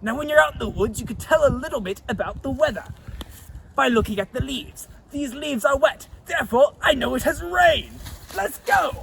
Now when you're out in the woods, you can tell a little bit about the weather by looking at the leaves. These leaves are wet, therefore I know it has rained. Let's go!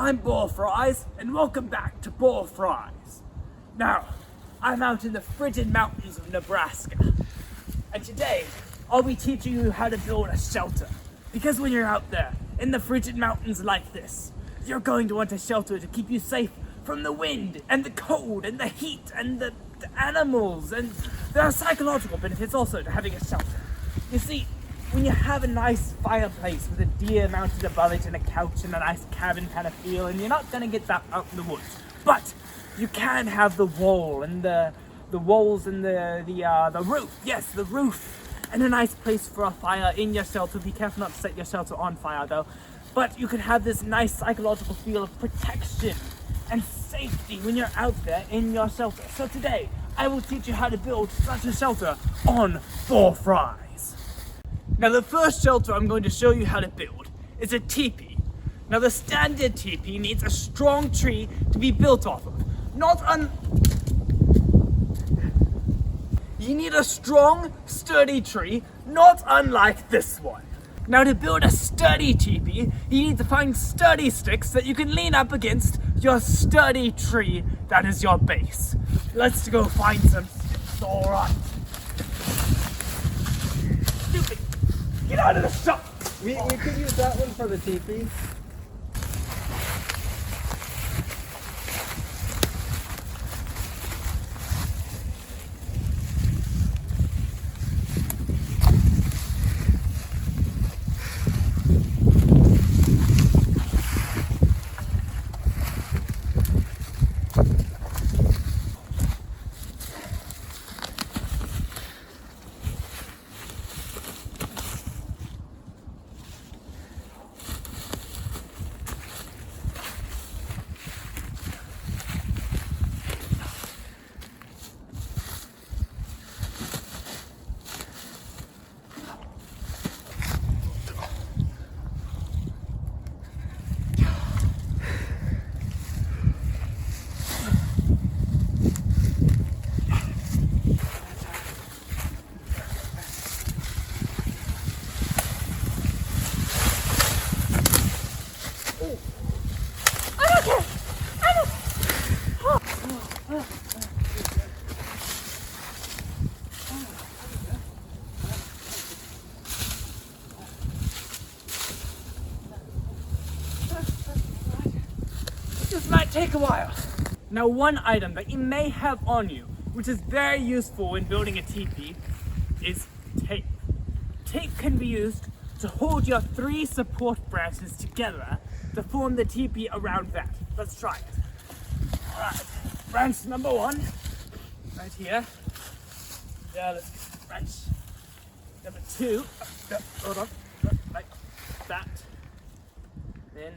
I'm Boar Fries, and welcome back to Boar Fries. Now, I'm out in the frigid mountains of Nebraska, and today I'll be teaching you how to build a shelter. Because when you're out there in the frigid mountains like this, you're going to want a shelter to keep you safe from the wind and the cold and the heat and the animals, and there are psychological benefits also to having a shelter. You see, when you have a nice fireplace with a deer mounted above it and a couch and a nice cabin kind of feel, and you're not going to get that out in the woods, but you can have the wall and the walls and the roof. Yes, the roof, and a nice place for a fire in your shelter. Be careful not to set your shelter on fire though. But you can have this nice psychological feel of protection and safety when you're out there in your shelter. So today I will teach you how to build such a shelter on Boar Fries. Now the first shelter I'm going to show you how to build is a teepee. Now the standard teepee needs a strong tree to be built off of. You need a strong, sturdy tree, not unlike this one. Now to build a sturdy teepee, you need to find sturdy sticks that you can lean up against your sturdy tree that is your base. Let's go find some sticks, alright. Stupid! Get out of the shop! We could use that one for the teepee. This might take a while. Now one item that you may have on you, which is very useful when building a teepee, is tape. Tape can be used to hold your 3 support branches together to form the teepee around that. Let's try it. Alright, branch number 1, right here. Yeah, let's get branch number 2. Hold on, like that. Then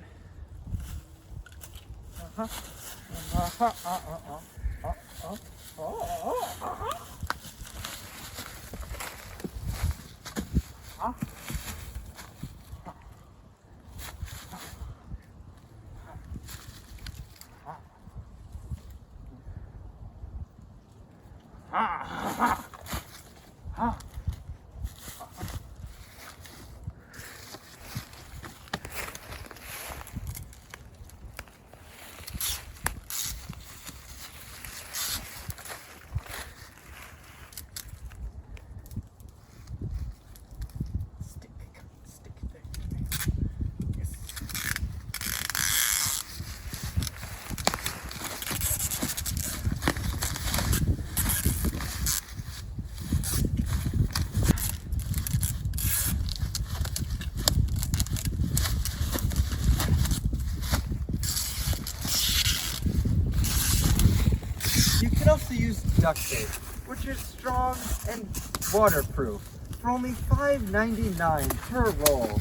You can also use duct tape, which is strong and waterproof. for only $5.99 per roll.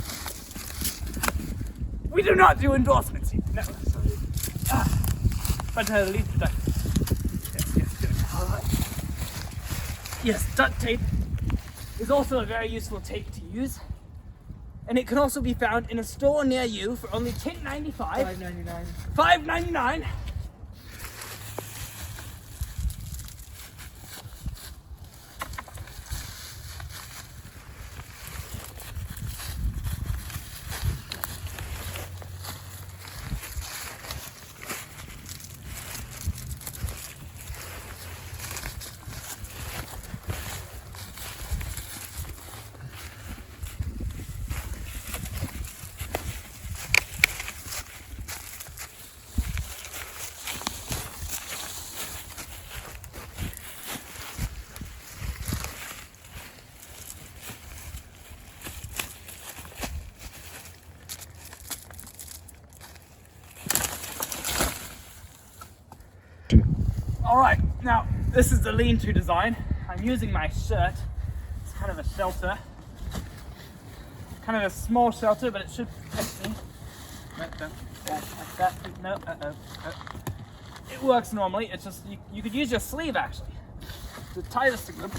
We do not do endorsements here. No. But leaf production. Yes, good. All right. Yes, duct tape is also a very useful tape to use. And it can also be found in a store near you for only $10.95. $5.99. $5.99. Alright, now this is the lean-to design. I'm using my shirt. It's kind of a shelter. Kind of a small shelter, but it should protect me. No, don't. Like that. No, It works normally. It's just, you could use your sleeve actually to tie this to them.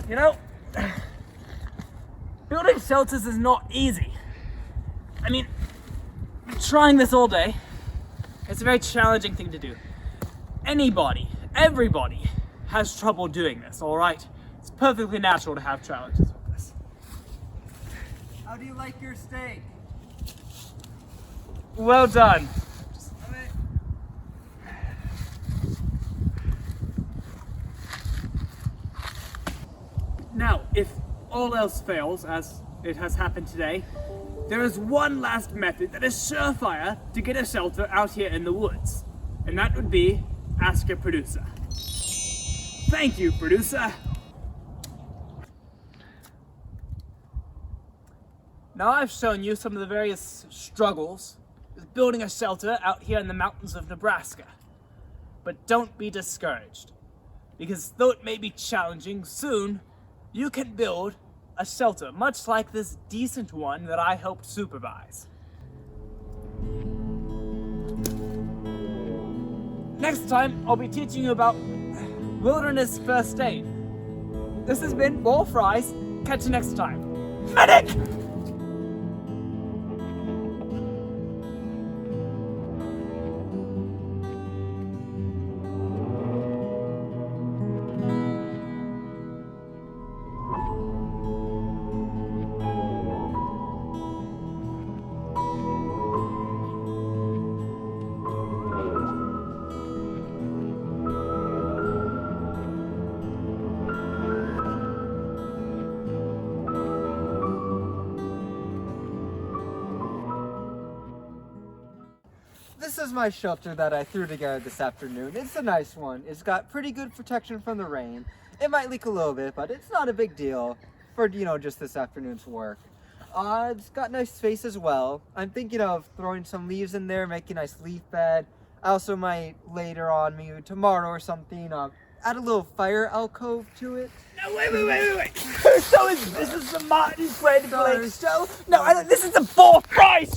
You know, building shelters is not easy. I mean, trying this all day, it's a very challenging thing to do. Everybody has trouble doing this, all right? It's perfectly natural to have challenges with this. How do you like your steak? Well done. Now, if all else fails, as it has happened today, there is one last method that is surefire to get a shelter out here in the woods. And that would be ask a producer. Thank you, producer. Now I've shown you some of the various struggles with building a shelter out here in the mountains of Nebraska. But don't be discouraged, because though it may be challenging, soon you can build a shelter much like this decent one that I helped supervise. Next time, I'll be teaching you about wilderness first aid. This has been Boar Fries. Catch you next time. Medic! This is my shelter that I threw together this afternoon. It's a nice one. It's got pretty good protection from the rain. It might leak a little bit, but it's not a big deal for, just this afternoon's work. It's got nice space as well. I'm thinking of throwing some leaves in there, making a nice leaf bed. I also might later on, maybe tomorrow or something, add a little fire alcove to it. No, wait. So this is the Martin Bread Blake show? No, this is the Boar Fries!